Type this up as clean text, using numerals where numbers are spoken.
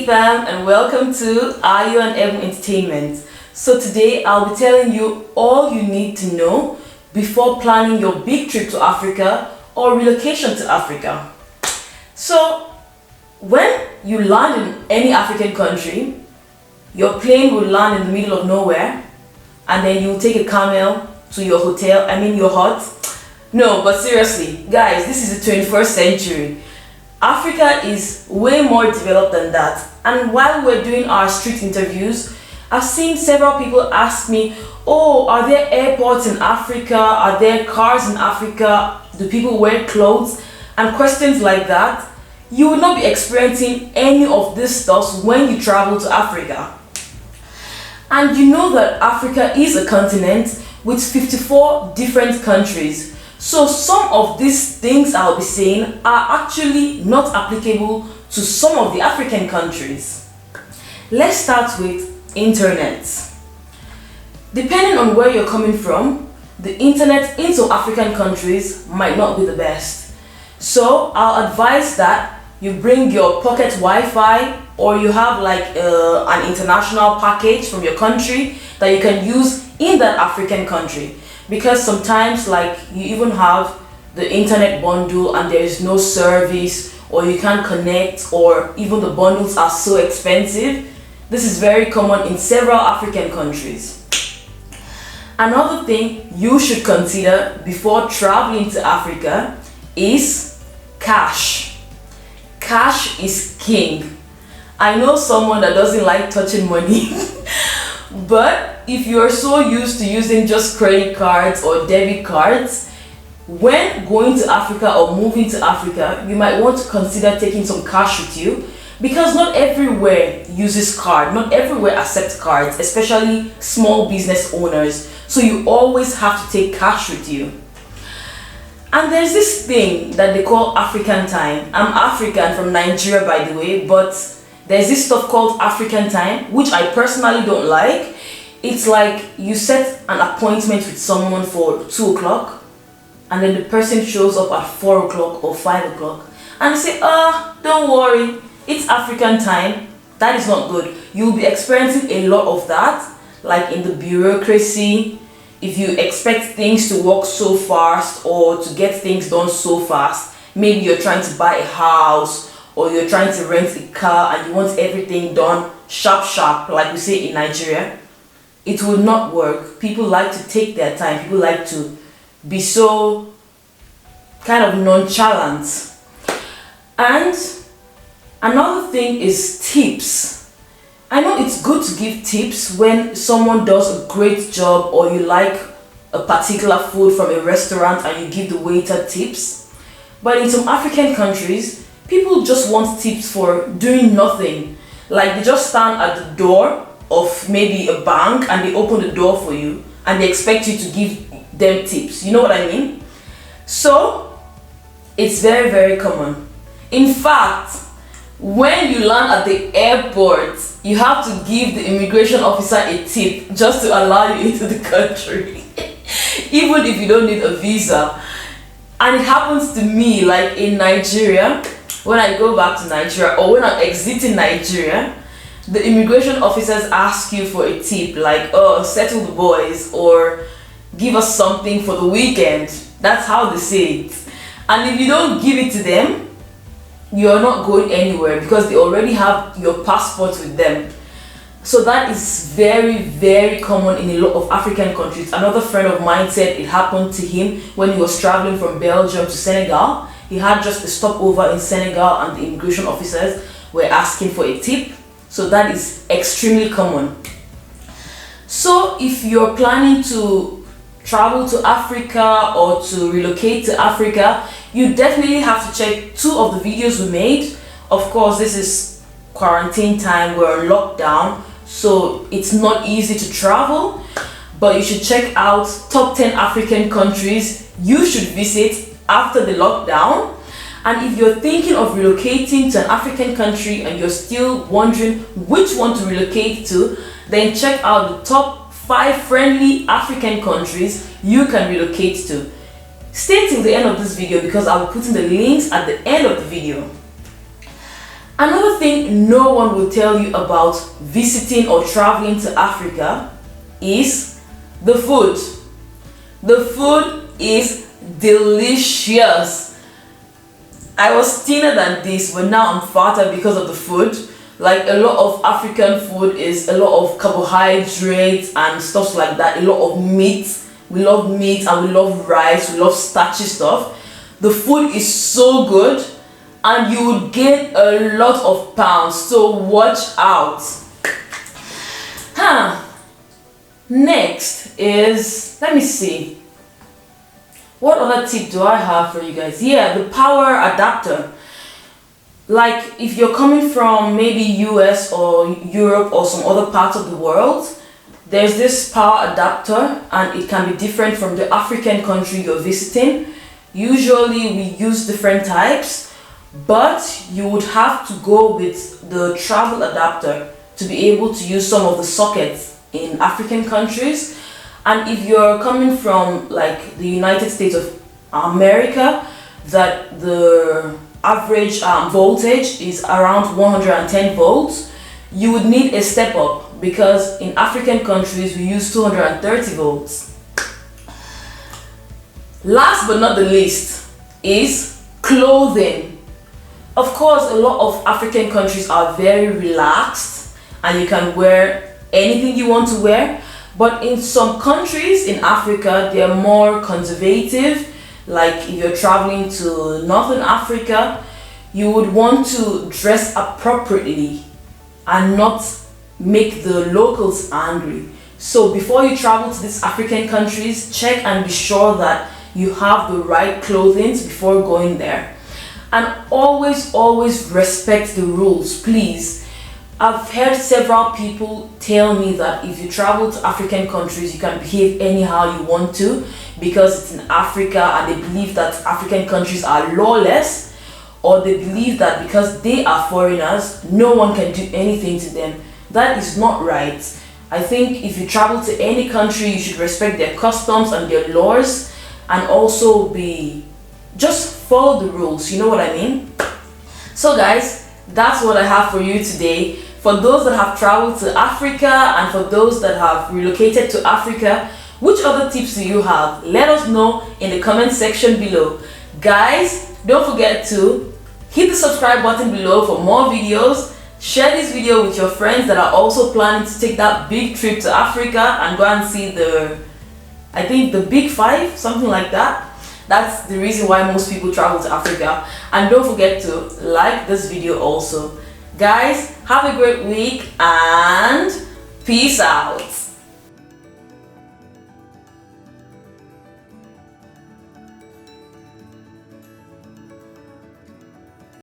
Hey fam, and welcome to Ayo and Ebun Entertainment. So today I'll be telling you all you need to know before planning your big trip to Africa or relocation to Africa. So when you land in any African country, your plane will land in the middle of nowhere and then you'll take a camel to your hotel, your hut. No, but seriously, guys, this is the 21st century. Africa is way more developed than that. And while we're doing our street interviews, I've seen several people ask me, oh, are there airports in Africa? Are there cars in Africa? Do people wear clothes? And questions like that. You will not be experiencing any of this stuff when you travel to Africa. And you know that Africa is a continent with 54 different countries. So some of these things I'll be saying are actually not applicable to some of the African countries. Let's start with internet. Depending on where you're coming from, the internet in some African countries might not be the best. So I'll advise that you bring your pocket Wi-Fi, or you have like an international package from your country that you can use in that African country. Because sometimes like you even have the internet bundle and there is no service, or you can't connect, or even the bundles are so expensive. This is very common in several African countries. Another thing you should consider before traveling to Africa is cash. Cash is king. I know someone that doesn't like touching money, but if you're so used to using just credit cards or debit cards, when going to Africa or moving to Africa, you might want to consider taking some cash with you, because not everywhere uses card, not everywhere accepts cards, especially small business owners. So you always have to take cash with you. And there's this thing that they call African time. I'm African from Nigeria, by the way, but there's this stuff called African time, which I personally don't like. It's like you set an appointment with someone for 2 o'clock and then the person shows up at 4 o'clock or 5 o'clock and they say, don't worry, it's African time. That is not good. You'll be experiencing a lot of that, like in the bureaucracy. If you expect things to work so fast or to get things done so fast, maybe you're trying to buy a house or you're trying to rent a car and you want everything done sharp, like we say in Nigeria, it will not work. People like to take their time. People like to be so kind of nonchalant. And another thing is tips. I know it's good to give tips when someone does a great job, or you like a particular food from a restaurant and you give the waiter tips. But in some African countries, people just want tips for doing nothing. Like they just stand at the door of maybe a bank and they open the door for you and they expect you to give them tips. You know what I mean? So it's very, very common. In fact, when you land at the airport, you have to give the immigration officer a tip just to allow you into the country, even if you don't need a visa. And it happens to me, like in Nigeria, when I go back to Nigeria or when I'm exiting Nigeria, the immigration officers ask you for a tip, like, oh, settle the boys, or give us something for the weekend. That's how they say it. And if you don't give it to them, you're not going anywhere, because they already have your passport with them. So that is very, very common in a lot of African countries. Another friend of mine said it happened to him when he was traveling from Belgium to Senegal. He had just a stopover in Senegal and the immigration officers were asking for a tip. So that is extremely common. So if you're planning to travel to Africa or to relocate to Africa, you definitely have to check 2 of the videos we made. Of course, this is quarantine time, we're on lockdown, so it's not easy to travel, but you should check out top 10 African countries you should visit after the lockdown. And if you're thinking of relocating to an African country and you're still wondering which one to relocate to, then check out the top 5 friendly African countries you can relocate to. Stay till the end of this video because I will put in the links at the end of the video. Another thing no one will tell you about visiting or traveling to Africa is the food. The food is delicious. I was thinner than this, but now I'm fatter because of the food. Like, a lot of African food is a lot of carbohydrates and stuff like that, a lot of meat. We love meat and we love rice, we love starchy stuff. The food is so good and you would gain a lot of pounds, so watch out. Next is, let me see, what other tip do I have for you guys? Yeah, the power adapter. Like, if you're coming from maybe US or Europe or some other parts of the world, there's this power adapter and it can be different from the African country you're visiting. Usually we use different types, but you would have to go with the travel adapter to be able to use some of the sockets in African countries. And if you're coming from like the United States of America, that the average voltage is around 110 volts, you would need a step up, because in African countries we use 230 volts. Last but not the least is clothing. Of course, a lot of African countries are very relaxed and you can wear anything you want to wear, but in some countries in Africa they're more conservative. Like, if you're traveling to Northern Africa, you would want to dress appropriately and not make the locals angry. So before you travel to these African countries, check and be sure that you have the right clothing before going there. And always respect the rules, please. I've heard several people tell me that if you travel to African countries, you can behave anyhow you want to because it's in Africa, and they believe that African countries are lawless, or they believe that because they are foreigners, no one can do anything to them. That is not right. I think if you travel to any country, you should respect their customs and their laws, and also just follow the rules, you know what I mean? So guys, that's what I have for you today. For those that have traveled to Africa and for those that have relocated to Africa, which other tips do you have? Let us know in the comment section below. Guys, don't forget to hit the subscribe button below for more videos. Share this video with your friends that are also planning to take that big trip to Africa and go and see I think the Big Five, something like that. That's the reason why most people travel to Africa. And don't forget to like this video also. Guys, have a great week and peace out.